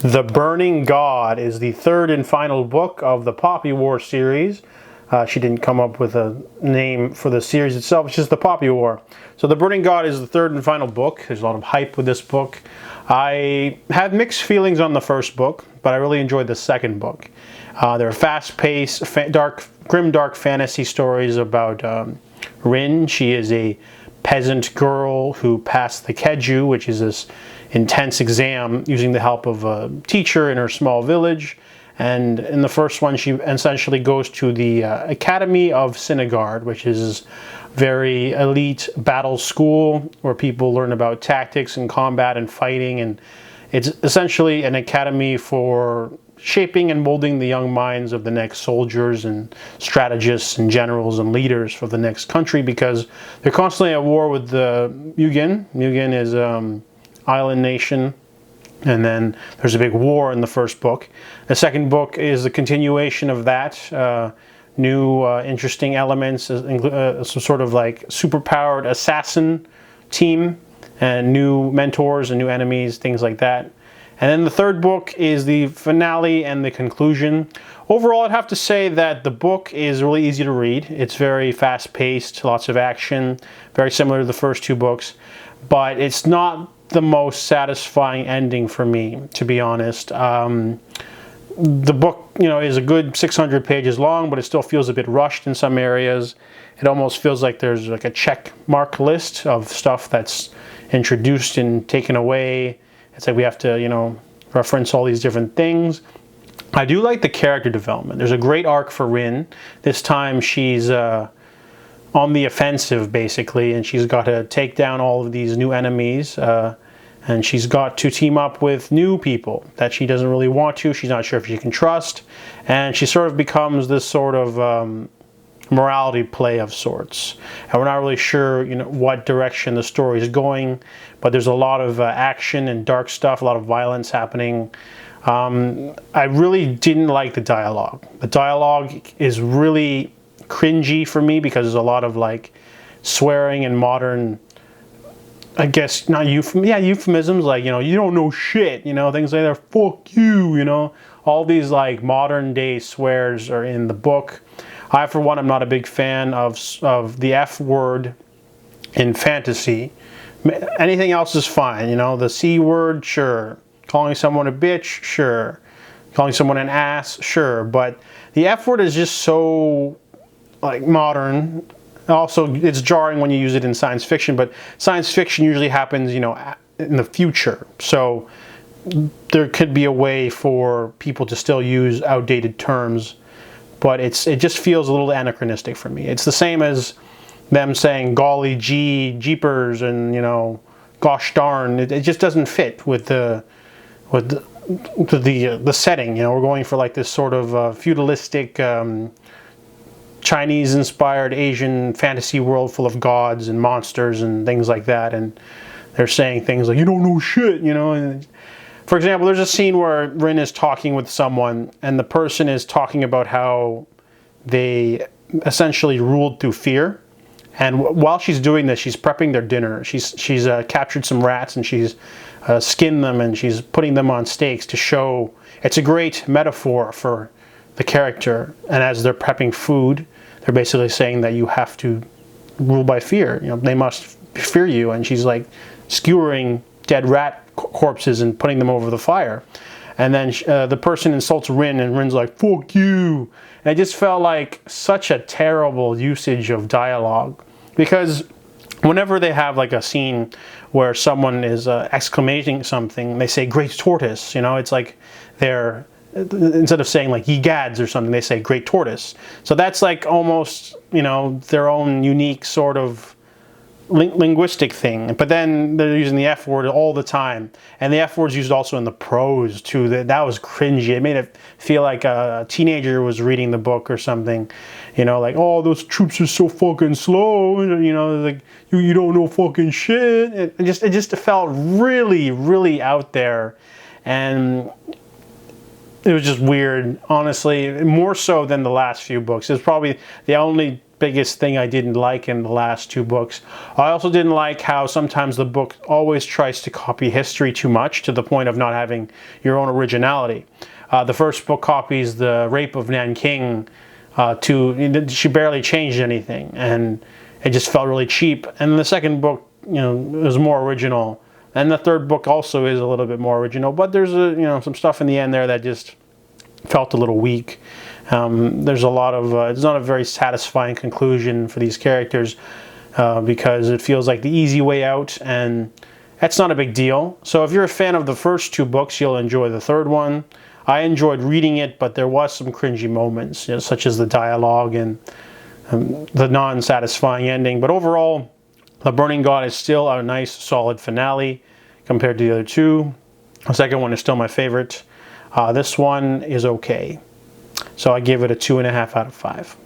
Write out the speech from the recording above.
The Burning God is the third and final book of the Poppy War series. She didn't come up with a name for the series itself, it's just the Poppy War. So The Burning God is the third and final book. There's a lot of hype with this book. I had mixed feelings on the first book, but I really enjoyed the second book. They're fast-paced, grim, dark fantasy stories about Rin. She is a peasant girl who passed the Keju, which is this intense exam, using the help of a teacher in her small village. And in the first one, she essentially goes to the Academy of Sinigard, which is very elite battle school where people learn about tactics and combat and fighting. And it's essentially an academy for shaping and molding the young minds of the next soldiers and strategists and generals and leaders for the next country, because they're constantly at war with the Mugen. Mugen is island nation, and then there's a big war in the first book. The second book is the continuation of that. New interesting elements, some sort of like superpowered assassin team, and new mentors and new enemies, things like that. And then the third book is the finale and the conclusion. Overall, I'd have to say that the book is really easy to read. It's very fast-paced, lots of action, very similar to the first two books, but it's not the most satisfying ending for me, to be honest. The book, is a good 600 pages long, but it still feels a bit rushed in some areas. It almost feels like there's like a check mark list of stuff that's introduced and taken away. It's like we have to, reference all these different things. I do like the character development. There's a great arc for Rin. This time she's on the offensive, basically, and she's got to take down all of these new enemies. And she's got to team up with new people that she doesn't really want to. She's not sure if she can trust. And she sort of becomes this sort of morality play of sorts. And we're not really sure, what direction the story is going. But there's a lot of action and dark stuff, a lot of violence happening. I really didn't like the dialogue. The dialogue is really cringy for me because there's a lot of like swearing and modern, I guess, not euphemisms, like, you don't know shit, things like that, fuck you, all these like modern day swears are in the book. I, for one, am not a big fan of the F word in fantasy. Anything else is fine, the C word, sure. Calling someone a bitch, sure. Calling someone an ass, sure. But the F word is just so like modern. Also, it's jarring when you use it in science fiction, but science fiction usually happens, in the future. So there could be a way for people to still use outdated terms, but it just feels a little anachronistic for me. It's the same as them saying golly gee, jeepers, and gosh darn. It just doesn't fit with the setting. We're going for like this sort of feudalistic, Chinese-inspired Asian fantasy world full of gods and monsters and things like that, and they're saying things like, you don't know shit, And for example, there's a scene where Rin is talking with someone, and the person is talking about how they essentially ruled through fear. And while she's doing this, she's prepping their dinner. She's captured some rats, and she's skinned them, and she's putting them on stakes to show. It's a great metaphor for the character. And as they're prepping food, they're basically saying that you have to rule by fear. They must fear you. And she's like skewering dead rat corpses and putting them over the fire. And then the person insults Rin, and Rin's like, fuck you. And it just felt like such a terrible usage of dialogue. Because whenever they have like a scene where someone is exclamating something, they say, great tortoise. It's like they're, instead of saying like ye gads or something, they say great tortoise. So that's like almost, their own unique sort of linguistic thing. But then they're using the F word all the time. And the F word's used also in the prose too. That was cringy. It made it feel like a teenager was reading the book or something. Like, oh, those troops are so fucking slow. Like, you don't know fucking shit. It just felt really, really out there. And it was just weird, honestly, more so than the last few books. It's probably the only biggest thing I didn't like in the last two books. I also didn't like how sometimes the book always tries to copy history too much to the point of not having your own originality. The first book copies the rape of Nanking she barely changed anything, and it just felt really cheap. And the second book, was more original. And the third book also is a little bit more original, but there's some stuff in the end there that just felt a little weak. There's a lot of it's not a very satisfying conclusion for these characters because it feels like the easy way out, and that's not a big deal. So if you're a fan of the first two books, you'll enjoy the third one. I enjoyed reading it, but there was some cringy moments, such as the dialogue and the non-satisfying ending. But overall, The Burning God is still a nice, solid finale compared to the other two. The second one is still my favorite. This one is okay. So I give it a 2.5 out of 5.